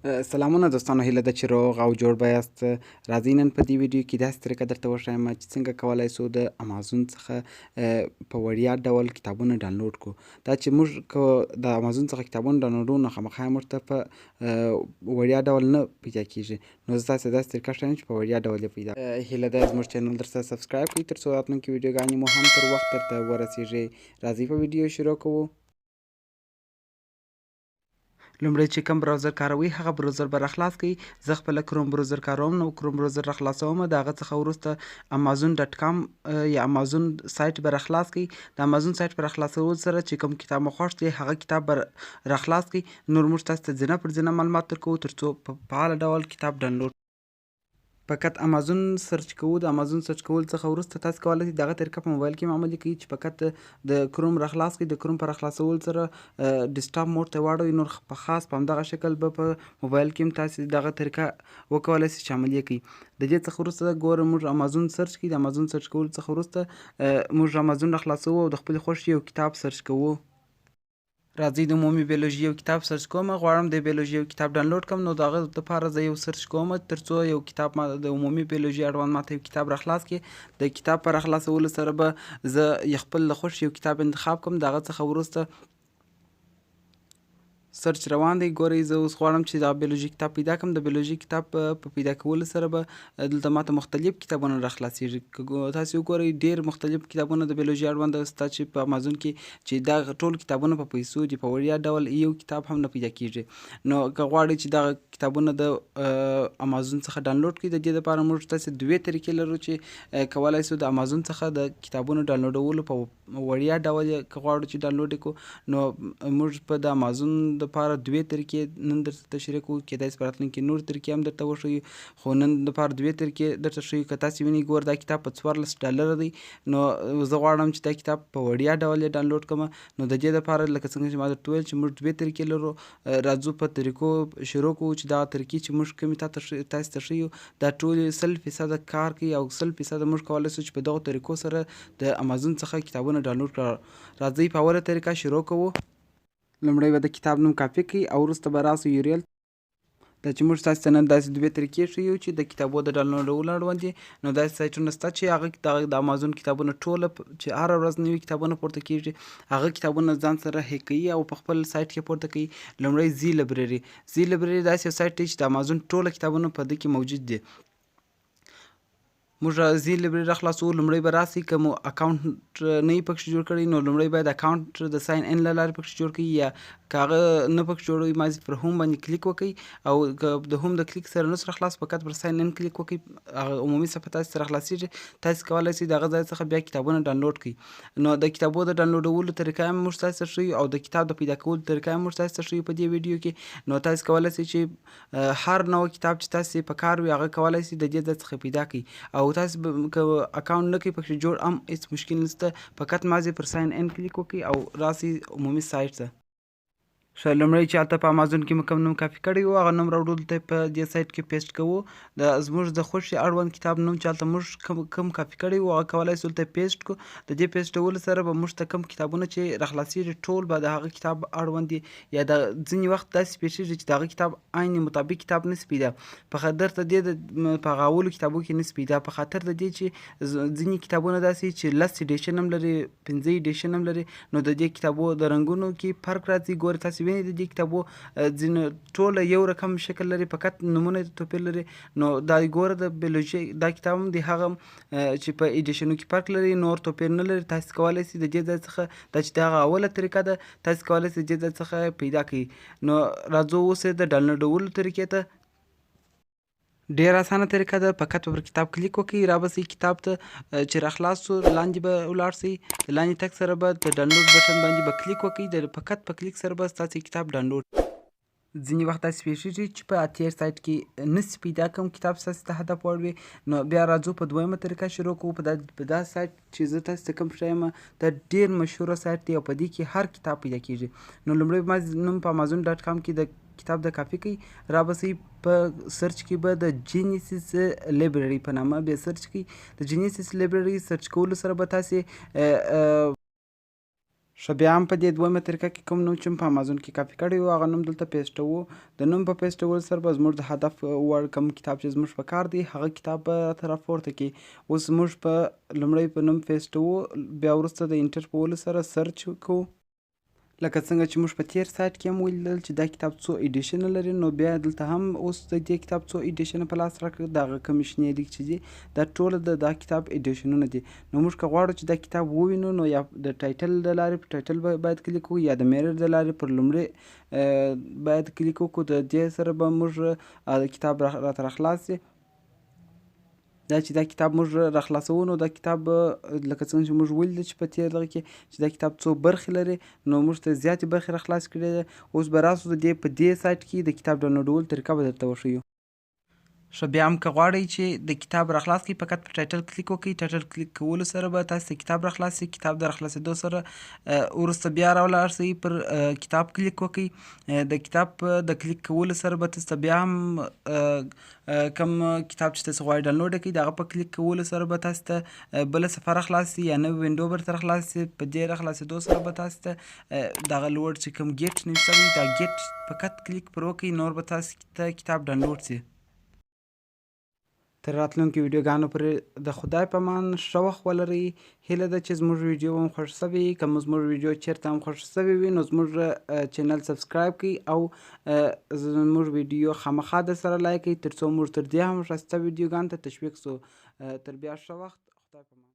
سلامونه دوستانو، هیله ده چې روغ او جوړ به یاست. راځئ نن په دې ویډیو کې داسې طریقه درته وښیم چې څنګه کولی سو د امازون څخه په وړیا ډول کتابونه ډاونلوډ کړو. دا چې موږ که د امازون څخه کتابونه ډاونلوډوو نو خامخا موږ ته په وړیا ډول نه پیدا کېږي. نو زه تاسې داسې طریقه ښیم چې په وړیا ډول یې پیدا هیله ده زموږ چینل درته سبسکرایب کړئ تر څو راتلونکي ویډیوګانې مو هم پر وخت درته ورسیږي. راځئ په ویډیو شروع کوو. لومړی چې کوم براوزر کاروئ هغه براوزر به راخلاص کړئ. زه خپله کروم براوزر کاروم نو کروم براوزر راخلاصوم. د هغه څخه وروسته امازون ډاټ کام یا امازون سایټ به راخلاص کړئ. د امازون سایټ په راخلاصولو سره چې کوم کتاب مو خوښ دی هغه کتاب به راخلاص کړئ. نور موږ تاسو ته زینه پر زینه معلومات درکوو تر څو په فعاله ډول کتاب ډاونلوډ فقط امازون سرچ کوو. د امازون سرچ کول څخه وروسته تاسو کولی شئ دغه طریقه په موبایل کې هم عملي کړئ چې فقط د کروم راخلاص کړئ. د کروم په راخلاصولو سره ډیسکټاپ موډ ته واړوئ. نور په خاص په همدغه شکل به په موبایل کې هم تاسې دغه طریقه وکولی شئ چې عملي کړئ. د دې څخه وروسته ګوره موږ امازون سرچ کړئ. د امازون سرچ کولو څخه وروسته موږ امازون راخلاصوو او د خپلې خوښې یو کتاب سرچ کوو. راځئ د عمومي بیولوژي یو کتاب سرچ کوم. غواړم د بیولوژي یو کتاب ډاونلوډ کړم نو د هغه دپاره زه یو سرچ کوم تر څو یو کتاب ما د عمومي بیولوژي اړوند ماته یو کتاب راخلاص کړي. د کتاب په راخلاصولو سره به زه خپل له خوښې یو کتاب انتخاب کړم. د هغه څخه وروسته سرچ روان دی. ګورئ زه اوس غواړم چې دا بیولوژي کتاب پیدا کړم. د بیولوژي کتاب په پیدا کولو سره به دلته ماته مختلف کتابونه راخلاصیږي. که تاسې وګورئ ډېر مختلف کتابونه د بیولوژي اړوند سته چې په امازون کې چې دا ټول کتابونه په پیسو دي. په وړیا ډول یو کتاب هم نه پیدا کېږي. نو که غواړئ چې دغه کتابونه د امازون څخه ډاونلوډ کړئ د دې دپاره موږ تاسې دوې طریقې لرو چې کولی سو د امازون څخه د کتابونو ډاونلوډولو په وړیا ډول یې که غواړو چې ډاونلوډ یې کړو نو موږ په د امازون دپاره دوې طریقې نن درته تشریح کوو. کیدای سي په راتلونکي نور طریقې هم درته وښیو خو نن دپاره دوې طریقې درته ښیو. که تاسې وینئ ګوره دا کتاب په $14 دی نو زه غواړم چې دا کتاب په وړیا ډول یې ډاونلوډ کړم. نو د دې دپاره لکه څنګه چې ما درته وویل چې موږ دوې طریقې لرو. راځو په طریقو شروع کوو چې دغه طریقې چې موږ کومې تاسې ته ښیو دا ټولې 100% کار کوي او 100% موږ کولی سو چې په دغو طریقو سره د امازون څخه کتابونه ډاونلوډ کړو. راځئ په اوله طریقه شروع کوو. لومړی به د کتاب نوم کاپي کړئ او وروسته به راسو یوریل دا چې موږ تاسو ته نن داسې دوې طریقې ښیو چې د کتابو د ډاونلوډولو اړوند دي. نو داسې سایټونه شته چې هغه د امازون کتابونه ټوله چې هره ورځ نوي کتابونه پورته کېږي هغه کتابونه ځان سره هیک کوي او په خپل سایټ کې پورته کوي. لومړی زی لایبرري داسې یو سایټ دی چې د امازون ټوله کتابونه په دې کې موجود دي. موږ زی لایبرري راخلاصو. لومړی به راسئ که مو اکاونټ نه یې پکښې جوړ کړی نو لومړی باید اکاونټ د ساین ان له لارې پکښې جوړ کړئ. یا که هغه نه پکښې جوړوئ مازې پر هوم باندې کلیک وکړئ او که د هوم د کلیک سره نه سو راخلاص فقط پر ساین ان کلیک وکړئ. هغه عمومي صفحه تاسې ته راخلاصیږي. تاسې کولی سئ د هغه ځای څخه بیا کتابونه ډاونلوډ کړئ. نو د کتابو د ډاونلوډولو طریقه هم موږ تاسې ته ښیو او د کتاب د پیدا کولو طریقه هم موږ تاسې ته ښیو په دې ویډیو کې. نو تاسې کولی سئ چې هر نوع کتاب چې تاسې په کار وي هغه کولی سئ د دې ځای څخه پیدا کړئ. او تاسې که اکاونټ نه کوئ پکښې جوړ هم هېڅ مشکل نشته. فقط مازې پر ساین ان کلیک وکړئ او راسئ عمومي سایټ ته. ښه لومړی چې هلته په امازون کې مو کوم نوم کاپي کړی وو هغه نوم راوړو دلته په دې سایټ کې پیسټ کوو. د زموږ د خوښې اړوند کتاب نوم چې هلته موږ کوم کاپي کړی وو هغه کولی سو دلته پیسټ کړو. د دې پیسټولو سره به موږ ته کوم کتابونه چې راخلاصیږي ټول به د هغه کتاب اړوند دي. یا د ځینې وخت داسې پیښیږي چې د هغه کتاب عین مطابق کتاب نسي پیدا په خاطر د دې په هغه اولو کتابو کې نسي پیدا په خاطر د دې چې ځینې کتابونه داسې چې 10 ایډیشن هم لري 15 ایډیشن هم لري. نو د دې کتابو د رنګونو کې فرق راځي. ګورئ تاسې وینئ د دې کتابو ځینې ټوله یو رقم شکل لري فقط نومونه یې توپیر لري. نو دا ګوره د بیولوژي دا کتاب هم د هغه چې په ایډیشنو کې فرق لري نور توپیر نه لري. تاسې کولی سئ د دې ځای څخه دا چې د هغه اوله طریقه ده تاسې کولی سئ د دې ځای څخه پیدا کړئ. نو راځو اوس یې د ډاونلوډولو طریقې ته. ډېر اسانه طریقه ده. فقط پر کتاب کلیک وکړئ رابسئ کتاب ته چې راخلاص سو لاندې به ولاړ سئ. د لاندې تګ سره به د ډاونلوډ بټن باندې به کلیک وکړئ. فقط په کلیک سره به ستاسې کتاب ډاونلوډ. ځینې وخت داسې پیښیږي چې په اتیر سایټ کې نسي پیدا کوم کتاب ستاسې ته هدف وړ وي. نو بیا راځو په دویمه طریقه شروع کوو. په دا سایټ چې زه تاسې ته کوم ښیم دا ډېر مشهوره سایټ دی او په دې کې هر کتاب پیدا کېږي. نو لومړی نوم په امازون ډاټ کام کې د کتاب د کاپي کړئ رابسئ په سرچ کې به د جینیسیس لایبرري په نامه بیا سرچ کړئ. د جینیسیس لایبرري سرچ کولو سره به تاسې ښه بیا هم په دې دویمه طریقه کې کوم نوم چې په امازون کې کاپي کړی وو هغه نوم دلته پیسټوو. د نوم په پیسټولو سره به زموږ د هدف وړ کوم کتاب چې زموږ په کار دی هغه کتاب به راته راپورته کړي. اوس موږ په لومړی په نوم پیسټوو، بیا وروسته د انټر په وهلو سره سرچ کوو. لکه څنګه چې موږ په تېر سایټ کې هم ولیدل چې دا کتاب څو ایډیشنه لري، نو بیا دلته هم اوس د دې کتاب څو ایډیشنه په لاس راکړه، د هغه کومې شنې لیک چې دي دا ټوله د دا کتاب ایډیشنونه دي. نو موږ که غواړو چې دا کتاب ووینو نو یا د ټایټل د لارې په ټایټل باید کلیک وکړو یا د میرر د لارې پر لومړی باید کلیک وکړو. د دې سره به موږ کتاب راته راخلاص شي. دا چې دا کتاب موږ راخلاصوو نو دا کتاب لکه څنګه چې موږ ولیدل چې په تېر دغه کې چې دا کتاب څو برخې لري نو موږ ته زیاتې برخې راخلاص کړي دي. اوس به راسو د دې په دې سایټ کې د کتاب ډاونلوډولو طریقه به درته وښیو. ښه بیا هم که غواړئ چې د کتاب راخلاص کړئ فقط په ټایټل کلیک وکړئ. ټایټل کلیک کولو سره به تاسو ته کتاب راخلاص شي. کتاب د راخلاصېدو سره وروسته بیا راولاړ شئ پر کتاب کلیک وکړئ. د کتاب د کلیک کولو سره به تاسو ته بیا هم کوم کتاب چې تاسو غواړئ ډاونلوډ کړئ د هغه په کلیک کولو سره به تاسو ته بله صفحه راخلاص شي یا نوې وینډو به درته راخلاص شي. په دې راخلاصېدو سره به تاسو ته دغه لوړ چې کوم ګیټ نوم شوی دا ګیټ فقط کلیک پر وکړئ نور به تاسو ته کتاب ډاونلوډ شي. تر راتلونکي ویډیوګانو پورې د خدای په امان ښه وخت ولرئ. هیله ده چې زموږ ویډیو هم خوښ شوی وي. که مو زموږ ویډیو چېرته هم خوښ شوی وي نو زموږ چینل سبسکرایب کړئ او زموږ ویډیو خامخا درسره لایک کړئ تر څو موږ تر دې هم ښایسته ویډیوګانو ته تشویق شو. تر بیا ښه وخت. خدای په امان.